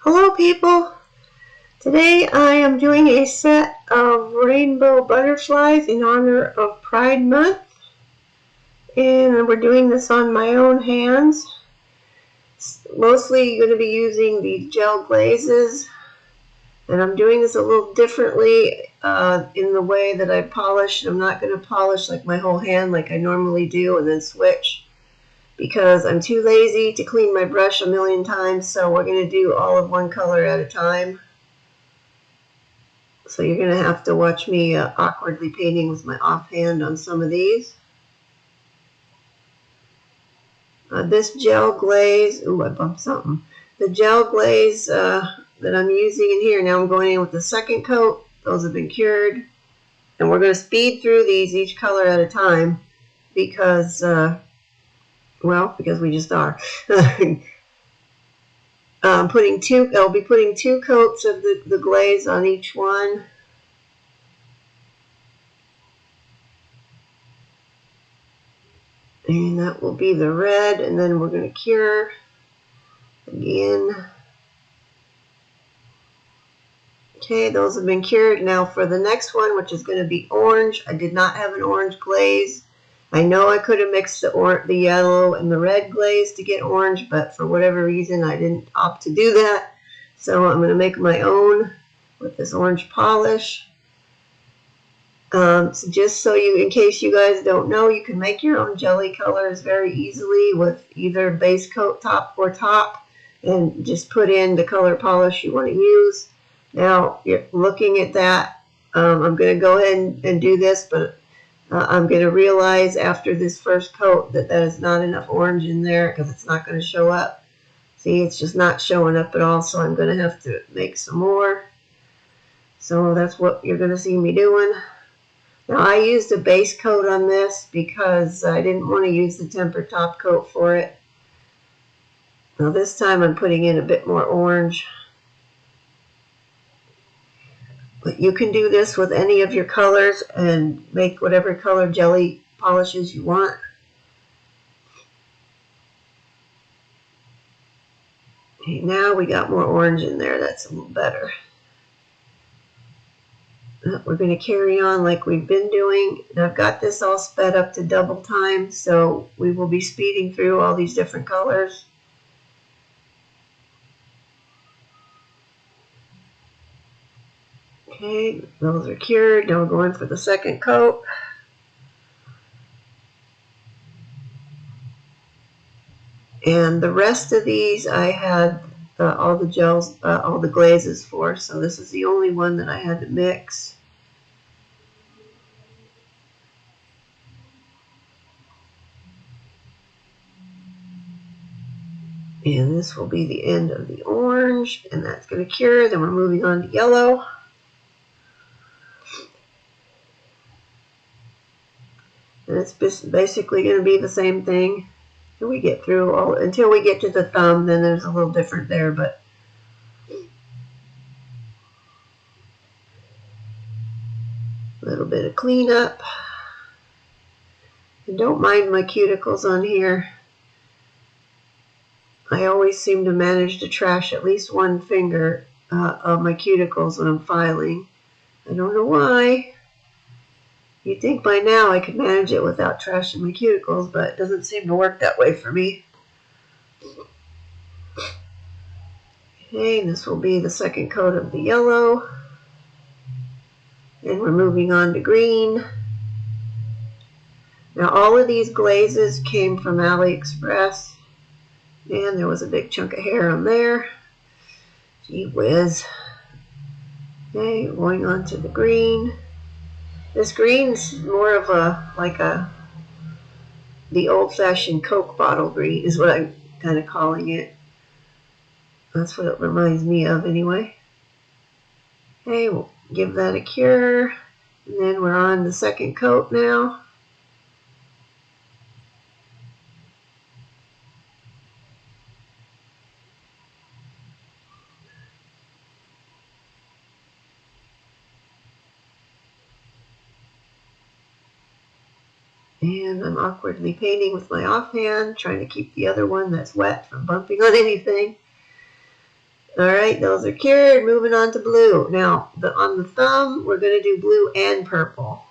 Hello people! Today I am doing a set of rainbow butterflies in honor of Pride Month, and we're doing this on my own hands. Mostly going to be using these gel glazes, and I'm doing this a little differently in the way that I polish. I'm not going to polish like my whole hand like I normally do and then switch, because I'm too lazy to clean my brush a million times. So we're going to do all of one color at a time. So you're going to have to watch me awkwardly painting with my offhand on some of these. This gel glaze, ooh, I bumped something. The gel glaze that I'm using in here, now I'm going in with the second coat. Those have been cured. And we're going to speed through these each color at a time because, because we just are. I'll be putting two coats of the glaze on each one. And that will be the red, and then we're going to cure again. Okay, those have been cured. Now for the next one, which is going to be orange, I did not have an orange glaze. I know I could have mixed the yellow and the red glaze to get orange, but for whatever reason I didn't opt to do that. So I'm going to make my own with this orange polish. So just so in case you guys don't know, you can make your own jelly colors very easily with either base coat top and just put in the color polish you want to use. Now you're looking at that. I'm going to go ahead and do this, but I'm going to realize after this first coat that is not enough orange in there because it's not going to show up. See, it's just not showing up at all, so I'm going to have to make some more. So that's what you're going to see me doing. Now I used a base coat on this because I didn't want to use the tempered top coat for it. Now this time I'm putting in a bit more orange. But you can do this with any of your colors and make whatever color jelly polishes you want. Okay, now we got more orange in there. That's a little better. We're going to carry on like we've been doing. And I've got this all sped up to double time, so we will be speeding through all these different colors. Okay, those are cured. Now we're going for the second coat. And the rest of these I had all the gels, all the glazes for, so this is the only one that I had to mix. And this will be the end of the orange, and that's going to cure. Then we're moving on to yellow. And it's basically going to be the same thing until we get through until we get to the thumb. Then there's a little different there, but a little bit of cleanup. And don't mind my cuticles on here. I always seem to manage to trash at least one finger of my cuticles when I'm filing. I don't know why. You'd think by now I could manage it without trashing my cuticles, but it doesn't seem to work that way for me. Okay, and this will be the second coat of the yellow. And we're moving on to green. Now all of these glazes came from AliExpress. And there was a big chunk of hair on there. Gee whiz. Okay, going on to the green. This green's more of the old-fashioned Coke bottle green is what I'm kind of calling it. That's what it reminds me of anyway. Okay, we'll give that a cure. And then we're on the second coat now. And I'm awkwardly painting with my offhand, trying to keep the other one that's wet from bumping on anything. All right, those are cured. Moving on to blue. Now, on the thumb, we're going to do blue and purple.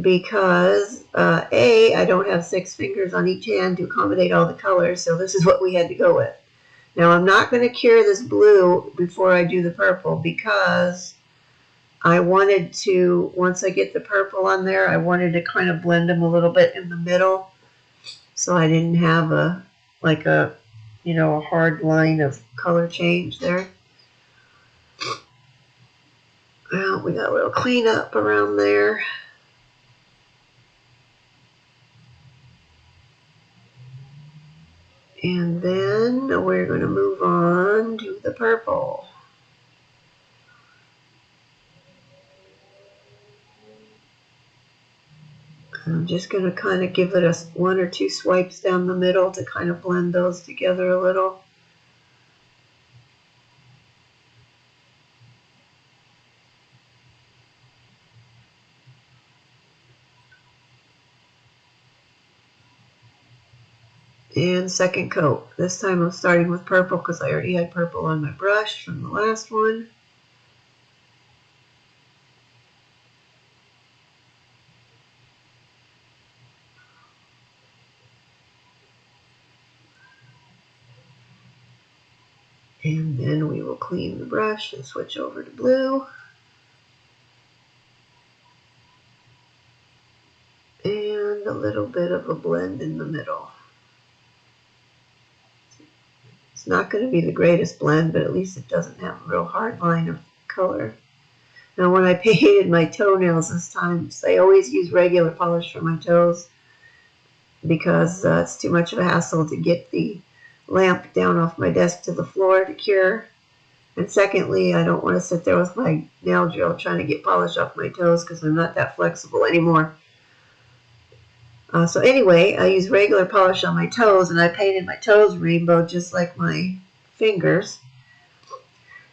Because, I don't have 6 fingers on each hand to accommodate all the colors, so this is what we had to go with. Now, I'm not going to cure this blue before I do the purple because I wanted to, once I get the purple on there, I wanted to kind of blend them a little bit in the middle so I didn't have a hard line of color change there. Well, we got a little cleanup around there. And then we're going to move on to the purple. I'm just going to kind of give it 1 or 2 swipes down the middle to kind of blend those together a little. And second coat. This time I'm starting with purple because I already had purple on my brush from the last one. And then we will clean the brush and switch over to blue. And a little bit of a blend in the middle. It's not going to be the greatest blend, but at least it doesn't have a real hard line of color. Now when I painted my toenails this time, I always use regular polish for my toes because it's too much of a hassle to get the lamp down off my desk to the floor to cure. And secondly, I don't want to sit there with my nail drill trying to get polish off my toes because I'm not that flexible anymore. So anyway, I use regular polish on my toes, and I painted my toes rainbow just like my fingers.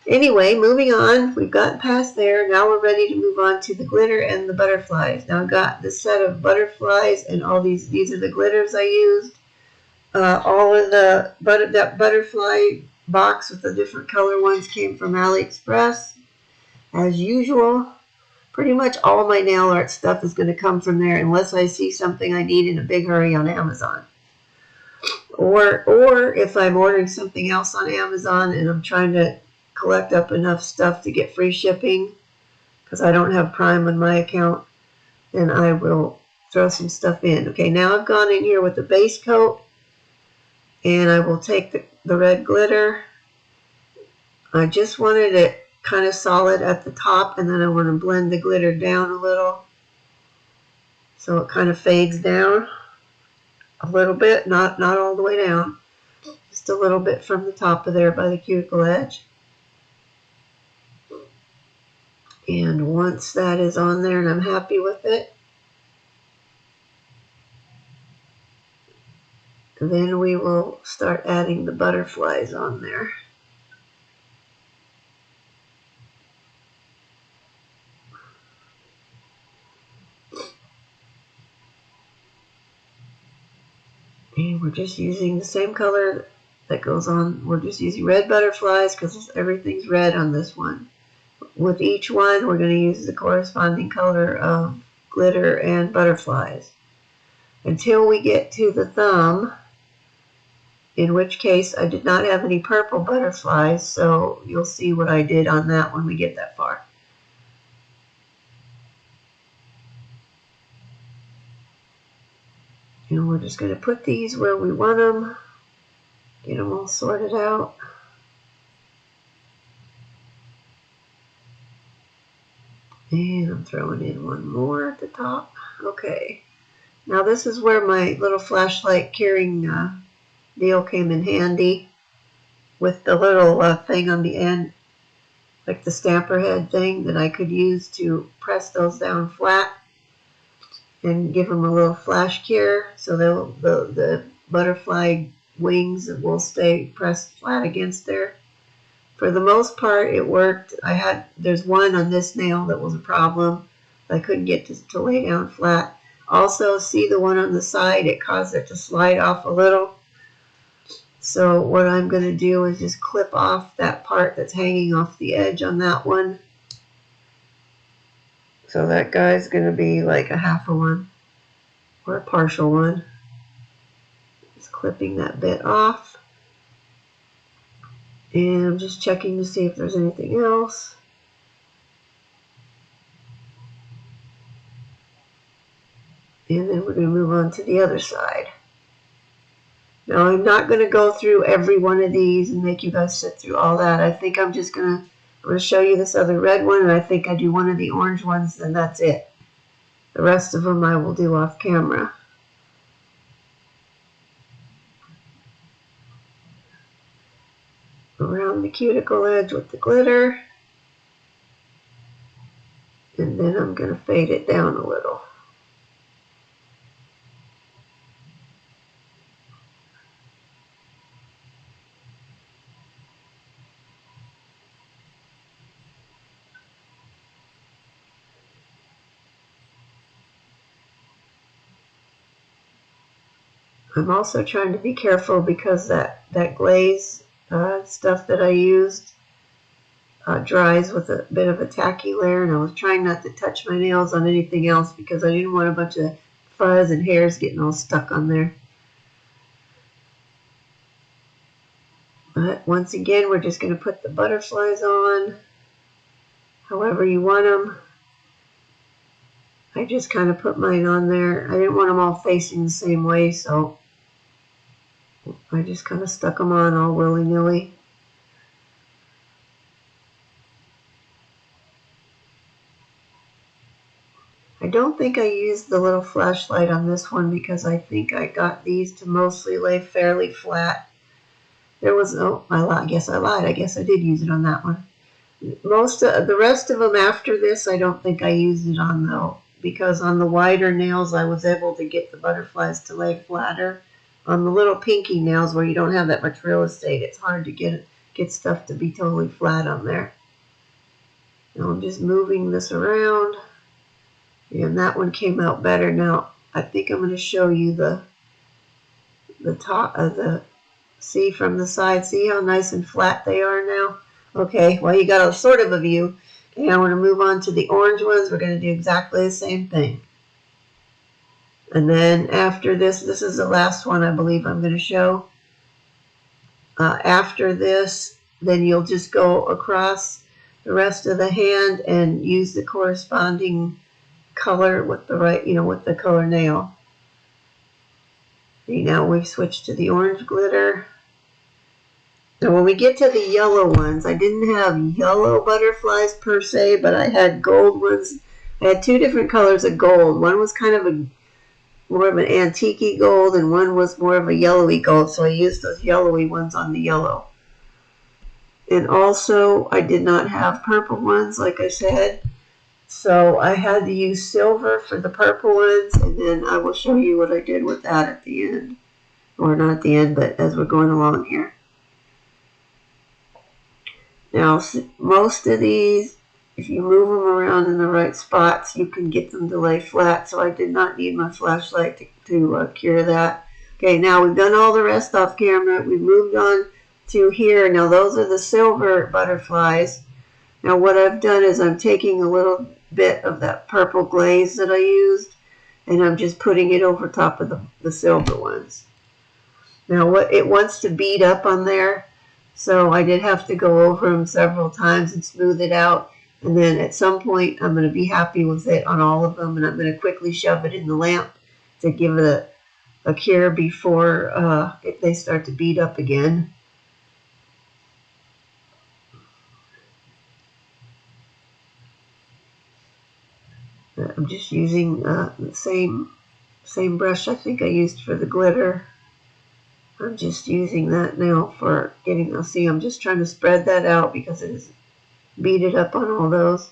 Anyway, moving on, we've gotten past there. Now we're ready to move on to the glitter and the butterflies. Now I've got this set of butterflies and all these are the glitters I used. All of that butterfly box with the different color ones came from AliExpress. As usual, pretty much all my nail art stuff is going to come from there unless I see something I need in a big hurry on Amazon. Or if I'm ordering something else on Amazon and I'm trying to collect up enough stuff to get free shipping because I don't have Prime on my account, then I will throw some stuff in. Okay, now I've gone in here with the base coat and I will take the red glitter. I just wanted it kind of solid at the top, and then I want to blend the glitter down a little so it kind of fades down a little bit, not all the way down, just a little bit from the top of there by the cuticle edge. And once that is on there and I'm happy with it, then we will start adding the butterflies on there. And we're just using the same color that goes on. We're just using red butterflies because everything's red on this one. With each one, we're going to use the corresponding color of glitter and butterflies until we get to the thumb, in which case I did not have any purple butterflies, so you'll see what I did on that when we get that far. And we're just going to put these where we want them, get them all sorted out. And I'm throwing in one more at the top. Okay. Now this is where my little flashlight curing deal came in handy with the little thing on the end, like the stamper head thing that I could use to press those down flat and give them a little flash cure so the butterfly wings will stay pressed flat against there. For the most part, it worked. There's one on this nail that was a problem. I couldn't get to lay down flat. Also, see the one on the side, it caused it to slide off a little. So what I'm going to do is just clip off that part that's hanging off the edge on that one. So that guy's going to be like a half a one or a partial one. Just clipping that bit off. And I'm just checking to see if there's anything else. And then we're going to move on to the other side. Now I'm not going to go through every one of these and make you guys sit through all that. I think I'm just going to show you this other red one, and I think I do one of the orange ones, then that's it. The rest of them I will do off camera. Around the cuticle edge with the glitter. And then I'm going to fade it down a little. I'm also trying to be careful because that glaze stuff that I used dries with a bit of a tacky layer, and I was trying not to touch my nails on anything else because I didn't want a bunch of fuzz and hairs getting all stuck on there. But once again, we're just going to put the butterflies on however you want them. I just kind of put mine on there. I didn't want them all facing the same way, so I just kind of stuck them on all willy-nilly. I don't think I used the little flashlight on this one because I think I got these to mostly lay fairly flat. There was, oh, I guess I lied. I guess I did use it on that one. Most of the rest of them after this, I don't think I used it on though, because on the wider nails, I was able to get the butterflies to lay flatter. On the little pinky nails where you don't have that much real estate, it's hard to get stuff to be totally flat on there. Now I'm just moving this around. And that one came out better. Now, I think I'm going to show you the top of the, see from the side, see how nice and flat they are now? Okay, well you got a sort of a view. Okay, I want to move on to the orange ones. We're going to do exactly the same thing. And then after this, this is the last one I believe I'm going to show. After this, then you'll just go across the rest of the hand and use the corresponding color with the right, with the color nail. See, now we've switched to the orange glitter. Now when we get to the yellow ones, I didn't have yellow butterflies per se, but I had gold ones. I had two different colors of gold. One was kind of more of an antique-y gold, and one was more of a yellowy gold, so I used those yellowy ones on the yellow. And also, I did not have purple ones, like I said. So I had to use silver for the purple ones, and then I will show you what I did with that at the end. Or not at the end, but as we're going along here. Now, most of these, if you move them around in the right spots, you can get them to lay flat. So I did not need my flashlight to cure that. Okay, now we've done all the rest off camera. We've moved on to here. Now those are the silver butterflies. Now what I've done is I'm taking a little bit of that purple glaze that I used, and I'm just putting it over top of the silver ones. Now what it wants to bead up on there, so I did have to go over them several times and smooth it out, and then at some point I'm going to be happy with it on all of them, and I'm going to quickly shove it in the lamp to give it a cure before they start to bead up again. I'm just using the same brush I think I used for the glitter. I'm just using that now for getting, see, I'm just trying to spread that out because it is beaded up on all those.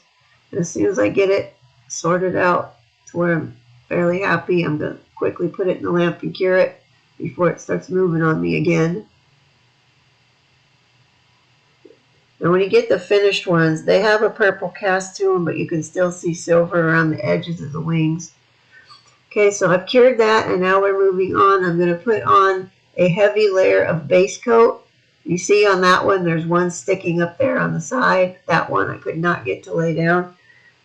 And as soon as I get it sorted out to where I'm fairly happy, I'm going to quickly put it in the lamp and cure it before it starts moving on me again. And when you get the finished ones, they have a purple cast to them, but you can still see silver around the edges of the wings. Okay, so I've cured that, and now we're moving on. I'm going to put on a heavy layer of base coat. You see on that one, there's one sticking up there on the side. That one I could not get to lay down.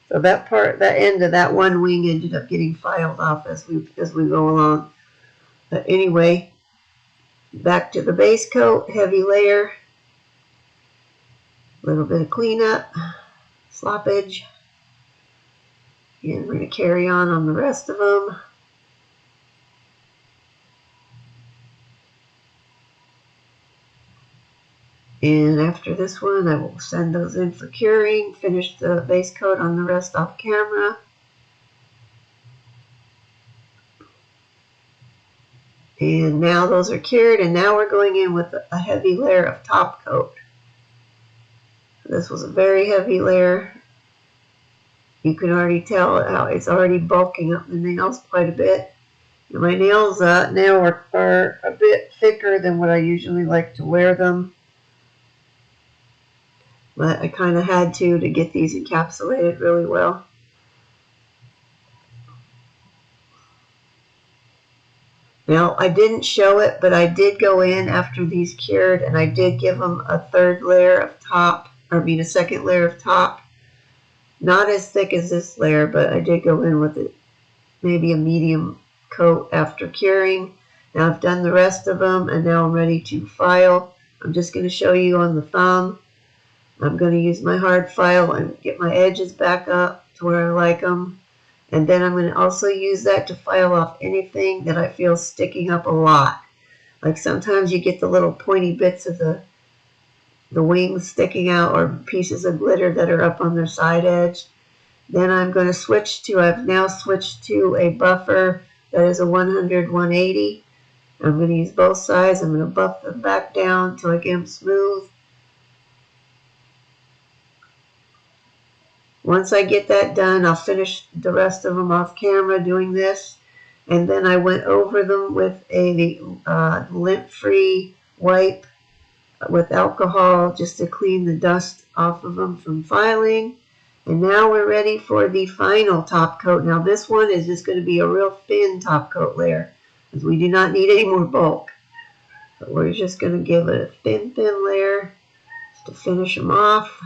So that part, that end of that one wing ended up getting filed off as we go along. But anyway, back to the base coat, heavy layer, a little bit of cleanup, sloppage, and we're going to carry on the rest of them. And after this one, I will send those in for curing, finish the base coat on the rest off camera. And now those are cured, and now we're going in with a heavy layer of top coat. This was a very heavy layer. You can already tell how it's already bulking up the nails quite a bit. And my nails now are a bit thicker than what I usually like to wear them. But I kind of had to get these encapsulated really well. Now, I didn't show it, but I did go in after these cured, and I did give them a second layer of top. Not as thick as this layer, but I did go in with it, maybe a medium coat after curing. Now I've done the rest of them, and now I'm ready to file. I'm just going to show you on the thumb. I'm going to use my hard file and get my edges back up to where I like them. And then I'm going to also use that to file off anything that I feel sticking up a lot. Like sometimes you get the little pointy bits of the wings sticking out, or pieces of glitter that are up on their side edge. Then I'm going to I've now switched to a buffer that is a 100-180. I'm going to use both sides. I'm going to buff them back down until I get them smooth. Once I get that done, I'll finish the rest of them off camera doing this. And then I went over them with a lint-free wipe with alcohol just to clean the dust off of them from filing. And now we're ready for the final top coat. Now this one is just going to be a real thin top coat layer, because we do not need any more bulk. But we're just going to give it a thin layer just to finish them off.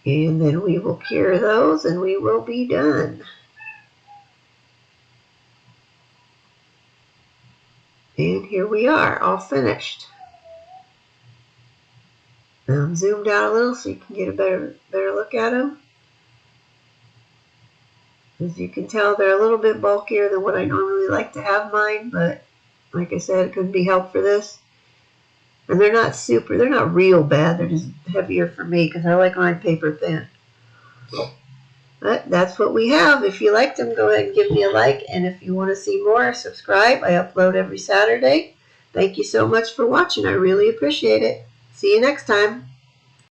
And then we will cure those, and we will be done. And here we are, all finished. I'm zoomed out a little so you can get a better look at them. As you can tell, they're a little bit bulkier than what I normally like to have mine, but like I said, it couldn't be helped for this. And they're not real bad, they're just heavier for me because I like mine paper thin. But that's what we have. If you liked them, go ahead and give me a like. And if you want to see more, subscribe. I upload every Saturday. Thank you so much for watching. I really appreciate it. See you next time.